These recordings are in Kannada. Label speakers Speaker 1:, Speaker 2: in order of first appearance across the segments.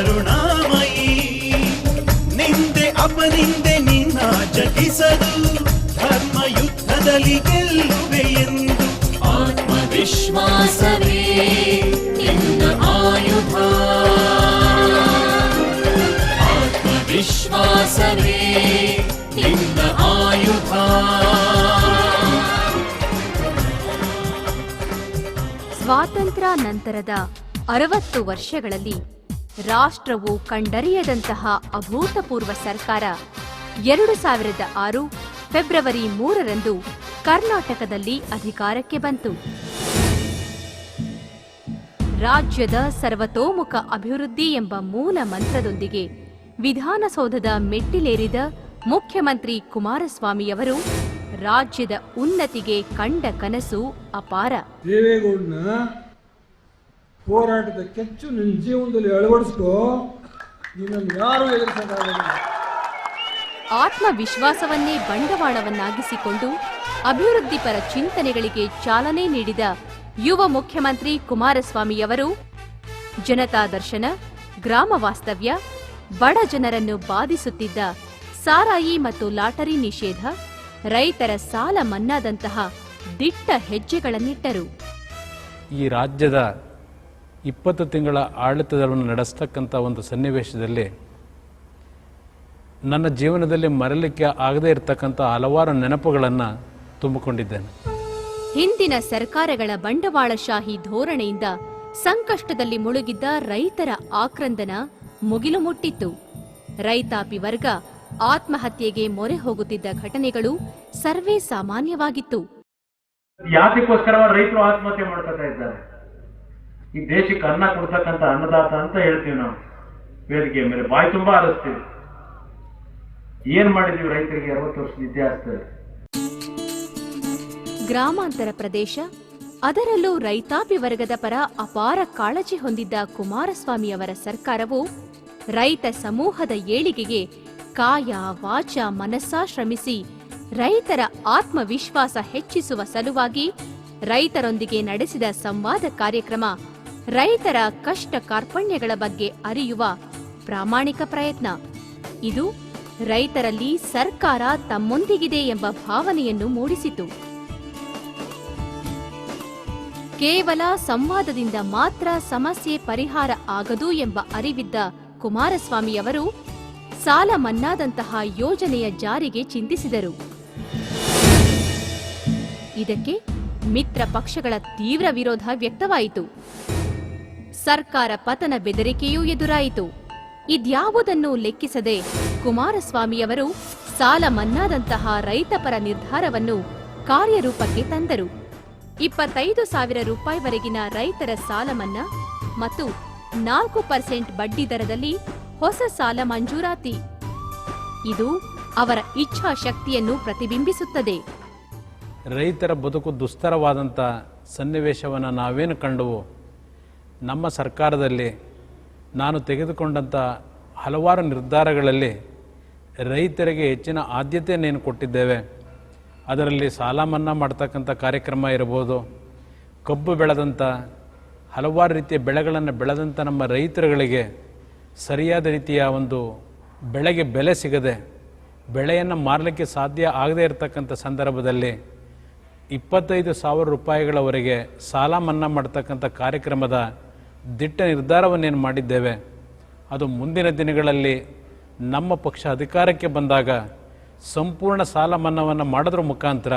Speaker 1: ಕರುಣಾಮಯಿ ನಿಂದೆ ಅಪನಿಂದೆ ನಿನ್ನ ಜಗಿಸಲು ಧರ್ಮ ಯುದ್ಧದಲ್ಲಿ ಗೆಲ್ಲುವೆ ಎಂದು
Speaker 2: ಆತ್ಮವಿಶ್ವಾಸವೇ ನಿನ್ನ ಆಯುಧ ಆತ್ಮವಿಶ್ವಾಸವೇ ನಿನ್ನ ಆಯುಧ
Speaker 3: ಸ್ವಾತಂತ್ರ್ಯ ನಂತರದ 60 ವರ್ಷಗಳಲ್ಲಿ ರಾಷ್ಟ್ರವು ಕಂಡರಿಯದಂತಹ ಅಭೂತಪೂರ್ವ ಸರ್ಕಾರ 2006 ಫೆಬ್ರವರಿ 3ರಂದು ಕರ್ನಾಟಕದಲ್ಲಿ ಅಧಿಕಾರಕ್ಕೆ ಬಂತು. ರಾಜ್ಯದ ಸರ್ವತೋಮುಖ ಅಭಿವೃದ್ಧಿ ಎಂಬ ಮೂಲ ಮಂತ್ರದೊಂದಿಗೆ ವಿಧಾನಸೌಧದ ಮೆಟ್ಟಿಲೇರಿದ ಮುಖ್ಯಮಂತ್ರಿ ಕುಮಾರಸ್ವಾಮಿಯವರು ರಾಜ್ಯದ ಉನ್ನತಿಗೆ ಕಂಡ ಕನಸು ಅಪಾರ.
Speaker 4: ದೇವೇಗೌಡನ ಹೋರಾಟದ ಕೆಚ್ಚು ನಿನ್ನ ಜೀವನದಲ್ಲಿ ಅಳವಡಿಸ್ಕೋ, ನಿನ್ನನ್ನು ಯಾರು ಎದುರಿಸಕ್ಕಾಗಲ್ಲ.
Speaker 3: ಆತ್ಮವಿಶ್ವಾಸವನ್ನೇ ಬಂಡವಾಳವನ್ನಾಗಿಸಿಕೊಂಡು ಅಭಿವೃದ್ಧಿಪರ ಚಿಂತನೆಗಳಿಗೆ ಚಾಲನೆ ನೀಡಿದ ಯುವ ಮುಖ್ಯಮಂತ್ರಿ ಕುಮಾರಸ್ವಾಮಿಯವರು ಜನತಾ ದರ್ಶನ, ಗ್ರಾಮ ವಾಸ್ತವ್ಯ, ಬಡ ಜನರನ್ನು ಬಾಧಿಸುತ್ತಿದ್ದ ಸಾರಾಯಿ ಮತ್ತು ಲಾಟರಿ ನಿಷೇಧ, ರೈತರ ಸಾಲ ಮನ್ನಾದಂತಹ ದಿಟ್ಟ ಹೆಜ್ಜೆಗಳನ್ನಿಟ್ಟರು.
Speaker 5: ಈ ರಾಜ್ಯದ 20 ತಿಂಗಳ ಆಡಳಿತವನ್ನು ನಡೆಸ್ತಕ್ಕಂಥ ಒಂದು ಸನ್ನಿವೇಶದಲ್ಲಿ ನನ್ನ ಜೀವನದಲ್ಲಿ ಮರೆಯಲಿಕ್ಕೆ ಆಗದೇ ಇರತಕ್ಕಂಥ ಹಲವಾರು ನೆನಪುಗಳನ್ನು ತುಂಬಿಕೊಂಡಿದ್ದೇನೆ.
Speaker 3: ಹಿಂದಿನ ಸರ್ಕಾರಗಳ ಬಂಡವಾಳಶಾಹಿ ಧೋರಣೆಯಿಂದ ಸಂಕಷ್ಟದಲ್ಲಿ ಮುಳುಗಿದ್ದ ರೈತರ ಆಕ್ರಂದನ ಮುಗಿಲು ಮುಟ್ಟಿತ್ತು. ರೈತಾಪಿ ವರ್ಗ ಆತ್ಮಹತ್ಯೆಗೆ ಮೊರೆ ಹೋಗುತ್ತಿದ್ದ ಘಟನೆಗಳು ಸರ್ವೇ ಸಾಮಾನ್ಯವಾಗಿತ್ತು.
Speaker 6: ಯಾತಕ್ಕೋಸ್ಕರ ರೈತರು ಆತ್ಮಹತ್ಯೆ ಮಾಡ್ಕೊತಾ ಇದ್ದಾರೆ? ಈ ದೇಶಕ್ಕೆ ಅನ್ನ ಕೊಡ್ತಕ್ಕಂಥ ಅನ್ನದಾತ ಅಂತ ಹೇಳ್ತೀವಿ ನಾವು, ವೇದಿಕೆಯ ಮೇಲೆ ಬಾಯಿ ತುಂಬಾ ಹರಿಸ್ತೀವಿ. ಏನ್ ಮಾಡಿದೀವಿ ರೈತರಿಗೆ 60 ವರ್ಷದ ಇತಿಹಾಸದಲ್ಲಿ?
Speaker 3: ಗ್ರಾಮಾಂತರ ಪ್ರದೇಶ, ಅದರಲ್ಲೂ ರೈತಾಪಿ ವರ್ಗದ ಪರ ಅಪಾರ ಕಾಳಜಿ ಹೊಂದಿದ್ದ ಕುಮಾರಸ್ವಾಮಿಯವರ ಸರ್ಕಾರವು ರೈತ ಸಮೂಹದ ಏಳಿಗೆಗೆ ಕಾಯ ವಾಚ ಮನಸ್ಸಾ ಶ್ರಮಿಸಿ ರೈತರ ಆತ್ಮವಿಶ್ವಾಸ ಹೆಚ್ಚಿಸುವ ಸಲುವಾಗಿ ರೈತರೊಂದಿಗೆ ನಡೆಸಿದ ಸಂವಾದ ಕಾರ್ಯಕ್ರಮ ರೈತರ ಕಷ್ಟ ಕಾರ್ಪಣ್ಯಗಳ ಬಗ್ಗೆ ಅರಿಯುವ ಪ್ರಾಮಾಣಿಕ ಪ್ರಯತ್ನ. ಇದು ರೈತರಲ್ಲಿ ಸರ್ಕಾರ ತಮ್ಮೊಂದಿಗಿದೆ ಎಂಬ ಭಾವನೆಯನ್ನು ಮೂಡಿಸಿತು. ಕೇವಲ ಸಂವಾದದಿಂದ ಮಾತ್ರ ಸಮಸ್ಯೆ ಪರಿಹಾರ ಆಗದು ಎಂಬ ಅರಿವಿದ್ದ ಕುಮಾರಸ್ವಾಮಿಯವರು ಸಾಲ ಮನ್ನಾದಂತಹ ಯೋಜನೆಯ ಜಾರಿಗೆ ಚಿಂತಿಸಿದರು. ಇದಕ್ಕೆ ಮಿತ್ರ ಪಕ್ಷಗಳ ತೀವ್ರ ವಿರೋಧ ವ್ಯಕ್ತವಾಯಿತು. ಸರ್ಕಾರ ಪತನ ಬೆದರಿಕೆಯೂ ಎದುರಾಯಿತು. ಇದ್ಯಾವುದನ್ನು ಲೆಕ್ಕಿಸದೆ ಕುಮಾರಸ್ವಾಮಿಯವರು ಸಾಲ ಮನ್ನಾದಂತಹ ರೈತಪರ ನಿರ್ಧಾರವನ್ನು ಕಾರ್ಯರೂಪಕ್ಕೆ ತಂದರು. 25,000 ರೂಪಾಯಿವರೆಗಿನ ರೈತರ ಸಾಲ ಮನ್ನಾ ಮತ್ತು 4% ಬಡ್ಡಿ ದರದಲ್ಲಿ ಹೊಸ ಸಾಲ ಮಂಜೂರಾತಿ. ಇದು ಅವರ ಇಚ್ಛಾಶಕ್ತಿಯನ್ನು ಪ್ರತಿಬಿಂಬಿಸುತ್ತದೆ.
Speaker 5: ರೈತರ ಬದುಕು ದುಸ್ತರವಾದಂಥ ಸನ್ನಿವೇಶವನ್ನು ನಾವೇನು ಕಂಡುವು, ನಮ್ಮ ಸರ್ಕಾರದಲ್ಲಿ ನಾನು ತೆಗೆದುಕೊಂಡಂಥ ಹಲವಾರು ನಿರ್ಧಾರಗಳಲ್ಲಿ ರೈತರಿಗೆ ಹೆಚ್ಚಿನ ಆದ್ಯತೆಯನ್ನು ಕೊಟ್ಟಿದ್ದೇವೆ. ಅದರಲ್ಲಿ ಸಾಲ ಮನ್ನಾ ಮಾಡ್ತಕ್ಕಂಥ ಕಾರ್ಯಕ್ರಮ ಇರ್ಬೋದು, ಕಬ್ಬು ಬೆಳೆದಂಥ ಹಲವಾರು ರೀತಿಯ ಬೆಳೆಗಳನ್ನು ಬೆಳೆದಂಥ ನಮ್ಮ ರೈತರುಗಳಿಗೆ ಸರಿಯಾದ ರೀತಿಯ ಒಂದು ಬೆಳೆಗೆ ಬೆಲೆ ಸಿಗದೆ ಬೆಳೆಯನ್ನು ಮಾರಲಿಕ್ಕೆ ಸಾಧ್ಯ ಆಗದೇ ಇರತಕ್ಕಂಥ ಸಂದರ್ಭದಲ್ಲಿ 25,000 ರೂಪಾಯಿಗಳವರೆಗೆ ಸಾಲ ಮನ್ನಾ ಮಾಡ್ತಕ್ಕಂಥ ಕಾರ್ಯಕ್ರಮದ ದಿಟ್ಟ ನಿರ್ಧಾರವನ್ನೇನು ಮಾಡಿದ್ದೇವೆ, ಅದು ಮುಂದಿನ ದಿನಗಳಲ್ಲಿ ನಮ್ಮ ಪಕ್ಷ ಅಧಿಕಾರಕ್ಕೆ ಬಂದಾಗ ಸಂಪೂರ್ಣ ಸಾಲ ಮನ್ನಾವನ್ನು ಮಾಡೋದ್ರ ಮುಖಾಂತರ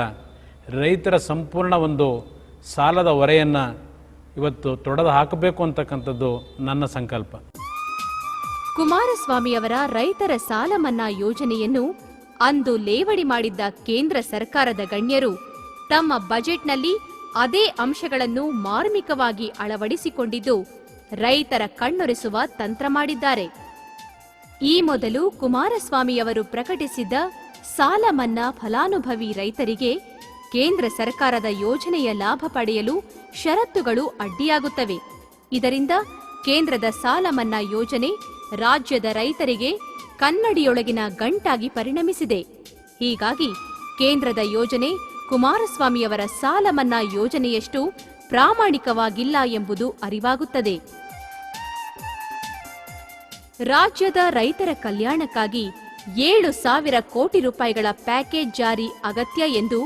Speaker 5: ರೈತರ ಸಂಪೂರ್ಣ ಒಂದು ಸಾಲದ ಹೊರೆಯನ್ನು ಇವತ್ತು ತೊಡೆದು ಹಾಕಬೇಕು ಅಂತಕ್ಕಂಥದ್ದು ನನ್ನ ಸಂಕಲ್ಪ.
Speaker 3: ಕುಮಾರಸ್ವಾಮಿಯವರ ರೈತರ ಸಾಲ ಮನ್ನಾ ಯೋಜನೆಯನ್ನು ಅಂದು ಲೇವಡಿ ಮಾಡಿದ್ದ ಕೇಂದ್ರ ಸರ್ಕಾರದ ಗಣ್ಯರು ತಮ್ಮ ಬಜೆಟ್ನಲ್ಲಿ ಅದೇ ಅಂಶಗಳನ್ನು ಮಾರ್ಮಿಕವಾಗಿ ಅಳವಡಿಸಿಕೊಂಡಿದ್ದು ರೈತರ ಕಣ್ಣೊರೆಸುವ ತಂತ್ರ ಮಾಡಿದ್ದಾರೆ. ಈ ಮೊದಲು ಕುಮಾರಸ್ವಾಮಿಯವರು ಪ್ರಕಟಿಸಿದ್ದ ಸಾಲ ಮನ್ನಾ ಫಲಾನುಭವಿ ರೈತರಿಗೆ ಕೇಂದ್ರ ಸರ್ಕಾರದ ಯೋಜನೆಯ ಲಾಭ ಪಡೆಯಲು ಷರತ್ತುಗಳು ಅಡ್ಡಿಯಾಗುತ್ತವೆ. ಇದರಿಂದ ಕೇಂದ್ರದ ಸಾಲ ಮನ್ನಾ ಯೋಜನೆ ರಾಜ್ಯದ ರೈತರಿಗೆ ಕನ್ನಡಿಯೊಳಗಿನ ಗಂಟಾಗಿ ಪರಿಣಮಿಸಿದೆ. ಹೀಗಾಗಿ ಕೇಂದ್ರದ ಯೋಜನೆ ಕುಮಾರಸ್ವಾಮಿಯವರ ಸಾಲ ಮನ್ನಾ ಯೋಜನೆಯಷ್ಟು ಪ್ರಾಮಾಣಿಕವಾಗಿಲ್ಲ ಎಂಬುದು ಅರಿವಾಗುತ್ತದೆ. ರಾಜ್ಯದ ರೈತರ ಕಲ್ಯಾಣಕ್ಕಾಗಿ 7,000 ಕೋಟಿ ರೂಪಾಯಿಗಳ ಪ್ಯಾಕೇಜ್ ಜಾರಿ ಅಗತ್ಯ ಎಂದು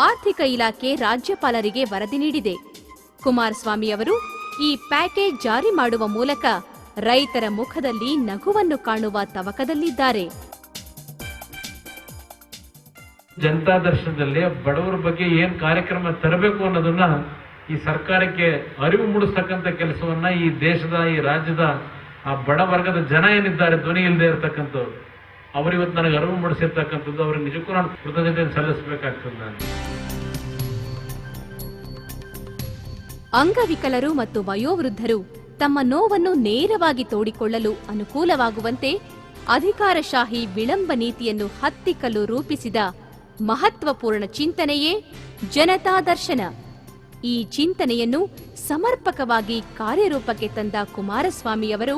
Speaker 3: ಆರ್ಥಿಕ ಇಲಾಖೆ ರಾಜ್ಯಪಾಲರಿಗೆ ವರದಿ ನೀಡಿದೆ. ಕುಮಾರಸ್ವಾಮಿ ಅವರು ಈ ಪ್ಯಾಕೇಜ್ ಜಾರಿ ಮಾಡುವ ಮೂಲಕ ರೈತರ ಮುಖದಲ್ಲಿ ನಗುವನ್ನು ಕಾಣುವ ತವಕದಲ್ಲಿದ್ದಾರೆ.
Speaker 5: ಜನತಾ ದರ್ಶನದಲ್ಲಿ ಬಡವರ ಬಗ್ಗೆ ಏನ್ ಕಾರ್ಯಕ್ರಮ ತರಬೇಕು ಅನ್ನೋದನ್ನ ಈ ಸರ್ಕಾರಕ್ಕೆ ಅರಿವು ಮೂಡಿಸ್ತಕ್ಕಂಥ ಕೆಲಸವನ್ನ ಈ ದೇಶದ, ಈ ರಾಜ್ಯದ ಆ ಬಡ ವರ್ಗದ ಜನ ಏನಿದ್ದಾರೆ, ಧ್ವನಿ ಇಲ್ಲದೆ ಇರತಕ್ಕಂಥವ್ರು, ಅವರಿವತ್ತು ನನಗೆ ಅರಿವು ಮೂಡಿಸಿರ್ತಕ್ಕಂಥದ್ದು, ಅವ್ರಿಗೆ ನಿಜಕ್ಕೂ ನಾನು ಕೃತಜ್ಞತೆ ಸಲ್ಲಿಸಬೇಕಾಗ್ತದೆ. ನಾನು
Speaker 3: ಅಂಗವಿಕಲರು ಮತ್ತು ವಯೋವೃದ್ಧರು ತಮ್ಮ ನೋವನ್ನು ನೇರವಾಗಿ ತೋಡಿಕೊಳ್ಳಲು ಅನುಕೂಲವಾಗುವಂತೆ ಅಧಿಕಾರಶಾಹಿ ವಿಳಂಬ ನೀತಿಯನ್ನು ಹತ್ತಿಕ್ಕಲು ರೂಪಿಸಿದ ಮಹತ್ವಪೂರ್ಣ ಚಿಂತನೆಯೇ ಜನತಾ ದರ್ಶನ. ಈ ಚಿಂತನೆಯನ್ನು ಸಮರ್ಪಕವಾಗಿ ಕಾರ್ಯರೂಪಕ್ಕೆ ತಂದ ಕುಮಾರಸ್ವಾಮಿಯವರು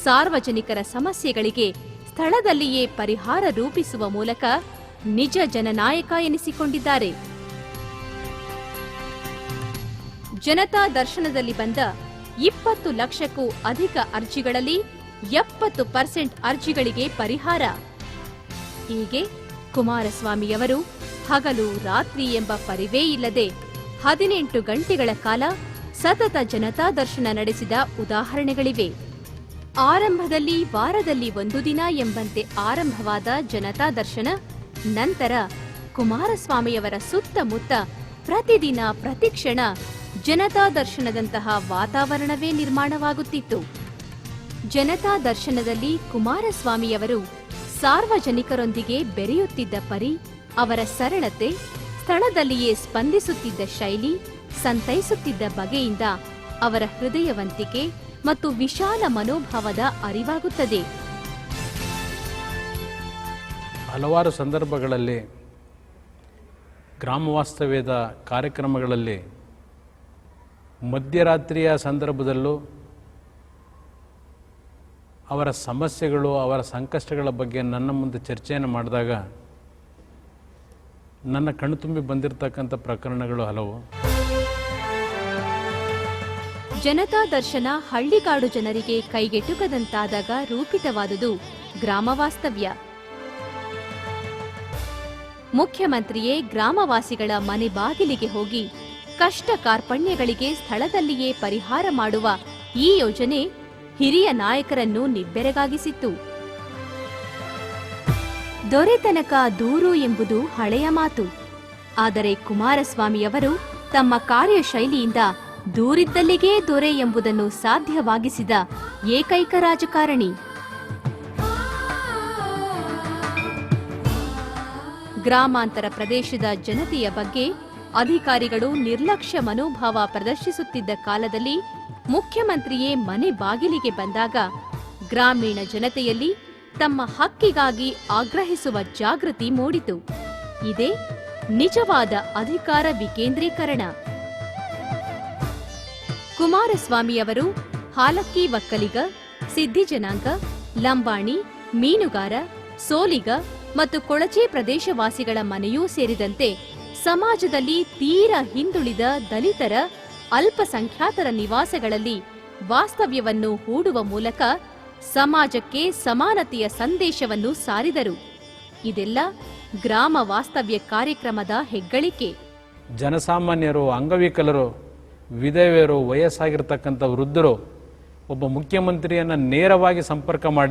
Speaker 3: ಸಾರ್ವಜನಿಕರ ಸಮಸ್ಯೆಗಳಿಗೆ ಸ್ಥಳದಲ್ಲಿಯೇ ಪರಿಹಾರ ರೂಪಿಸುವ ಮೂಲಕ ನಿಜ ಜನನಾಯಕ ಎನಿಸಿಕೊಂಡಿದ್ದಾರೆ. ಜನತಾ ದರ್ಶನದಲ್ಲಿ ಬಂದ 20 ಲಕ್ಷಕ್ಕೂ ಅಧಿಕ ಅರ್ಜಿಗಳಲ್ಲಿ 70% ಅರ್ಜಿಗಳಿಗೆ ಪರಿಹಾರ. ಹೀಗೆ ಕುಮಾರಸ್ವಾಮಿಯವರು ಹಗಲು ರಾತ್ರಿ ಎಂಬ ಪರಿವೇ ಇಲ್ಲದೆ 18 ಗಂಟೆಗಳ ಕಾಲ ಸತತ ಜನತಾ ದರ್ಶನ ನಡೆಸಿದ ಉದಾಹರಣೆಗಳಿವೆ. ಆರಂಭದಲ್ಲಿ ವಾರದಲ್ಲಿ 1 ದಿನ ಎಂಬಂತೆ ಆರಂಭವಾದ ಜನತಾ ದರ್ಶನ ನಂತರ ಕುಮಾರಸ್ವಾಮಿಯವರ ಸುತ್ತಮುತ್ತ ಪ್ರತಿದಿನ ಪ್ರತಿಕ್ಷಣ ಜನತಾ ದರ್ಶನದಂತಹ ವಾತಾವರಣವೇ ನಿರ್ಮಾಣವಾಗುತ್ತಿತ್ತು. ಜನತಾ ದರ್ಶನದಲ್ಲಿ ಕುಮಾರಸ್ವಾಮಿಯವರು ಸಾರ್ವಜನಿಕರೊಂದಿಗೆ ಬೆರೆಯುತ್ತಿದ್ದ ಪರಿ, ಅವರ ಸರಳತೆ, ಸ್ಥಳದಲ್ಲಿಯೇ ಸ್ಪಂದಿಸುತ್ತಿದ್ದ ಶೈಲಿ, ಸಂತೈಸುತ್ತಿದ್ದ ಬಗೆಯಿಂದ ಅವರ ಹೃದಯವಂತಿಕೆ ಮತ್ತು ವಿಶಾಲ ಮನೋಭಾವದ ಅರಿವಾಗುತ್ತದೆ.
Speaker 5: ಹಲವಾರು ಸಂದರ್ಭಗಳಲ್ಲಿ ಗ್ರಾಮ ವಾಸ್ತವ್ಯದ ಕಾರ್ಯಕ್ರಮಗಳಲ್ಲಿ ಮಧ್ಯರಾತ್ರಿಯ ಸಂದರ್ಭದಲ್ಲೂ ಅವರ ಸಮಸ್ಯೆಗಳು, ಅವರ ಸಂಕಷ್ಟಗಳ ಬಗ್ಗೆ ನನ್ನ ಮುಂದೆ ಚರ್ಚೆಯನ್ನು ಮಾಡಿದಾಗ ನನ್ನ ಕಣ್ತುಂಬಿ ಬಂದಿರತಕ್ಕಂಥ ಪ್ರಕರಣಗಳು ಹಲವು.
Speaker 3: ಜನತಾ ದರ್ಶನ ಹಳ್ಳಿಗಾಡು ಜನರಿಗೆ ಕೈಗೆಟುಕದಂತಾದಾಗ ರೂಪಿತವಾದುದು ಗ್ರಾಮ ವಾಸ್ತವ್ಯ. ಮುಖ್ಯಮಂತ್ರಿಯೇ ಗ್ರಾಮವಾಸಿಗಳ ಮನೆ ಬಾಗಿಲಿಗೆ ಹೋಗಿ ಕಷ್ಟ ಕಾರ್ಪಣ್ಯಗಳಿಗೆ ಸ್ಥಳದಲ್ಲಿಯೇ ಪರಿಹಾರ ಮಾಡುವ ಈ ಯೋಜನೆ ಹಿರಿಯ ನಾಯಕರನ್ನು ನಿಬ್ಬೆರಗಾಗಿಸಿತ್ತು. ದೊರೆತನಕ ದೂರು ಎಂಬುದು ಹಳೆಯ ಮಾತು. ಆದರೆ ಕುಮಾರಸ್ವಾಮಿಯವರು ತಮ್ಮ ಕಾರ್ಯಶೈಲಿಯಿಂದ ದೂರಿದ್ದಲ್ಲಿಗೇ ದೊರೆ ಎಂಬುದನ್ನು ಸಾಧ್ಯವಾಗಿಸಿದ ಏಕೈಕ ರಾಜಕಾರಣಿ. ಗ್ರಾಮಾಂತರ ಪ್ರದೇಶದ ಜನತೆಯ ಬಗ್ಗೆ ಅಧಿಕಾರಿಗಳು ನಿರ್ಲಕ್ಷ್ಯ ಮನೋಭಾವ ಪ್ರದರ್ಶಿಸುತ್ತಿದ್ದ ಕಾಲದಲ್ಲಿ ಮುಖ್ಯಮಂತ್ರಿಯೇ ಮನೆ ಬಾಗಿಲಿಗೆ ಬಂದಾಗ ಗ್ರಾಮೀಣ ಜನತೆಯಲ್ಲಿ ತಮ್ಮ ಹಕ್ಕಿಗಾಗಿ ಆಗ್ರಹಿಸುವ ಜಾಗೃತಿ ಮೂಡಿತು. ಇದೇ ನಿಜವಾದ ಅಧಿಕಾರ ವಿಕೇಂದ್ರೀಕರಣ. ಕುಮಾರಸ್ವಾಮಿಯವರು ಹಾಲಕ್ಕಿ ಒಕ್ಕಲಿಗ, ಸಿದ್ಧಿ ಜನಾಂಗ, ಲಂಬಾಣಿ, ಮೀನುಗಾರ, ಸೋಲಿಗ ಮತ್ತು ಕೊಳಚೆ ಪ್ರದೇಶವಾಸಿಗಳ ಮನೆಯೂ ಸೇರಿದಂತೆ ಸಮಾಜದಲ್ಲಿ ತೀರ ಹಿಂದುಳಿದ ದಲಿತರ, ಅಲ್ಪಸಂಖ್ಯಾತರ ನಿವಾಸಗಳಲ್ಲಿ ವಾಸ್ತವ್ಯವನ್ನು ಹೂಡುವ ಮೂಲಕ ಸಮಾಜಕ್ಕೆ ಸಮಾನತೆಯ ಸಂದೇಶವನ್ನು ಸಾರಿದರು. ಇದೆಲ್ಲ ಗ್ರಾಮ ವಾಸ್ತವ್ಯ ಕಾರ್ಯಕ್ರಮದ ಹೆಗ್ಗಳಿಕೆ.
Speaker 5: ಜನಸಾಮಾನ್ಯರು, ಅಂಗವಿಕಲರು, ವಿಧವೆಯರು, ವಯಸ್ಸಾಗಿರ್ತಕ್ಕಂಥ ವೃದ್ಧರು ಒಬ್ಬ ಮುಖ್ಯಮಂತ್ರಿಯನ್ನು ನೇರವಾಗಿ ಸಂಪರ್ಕ ಮಾಡಿ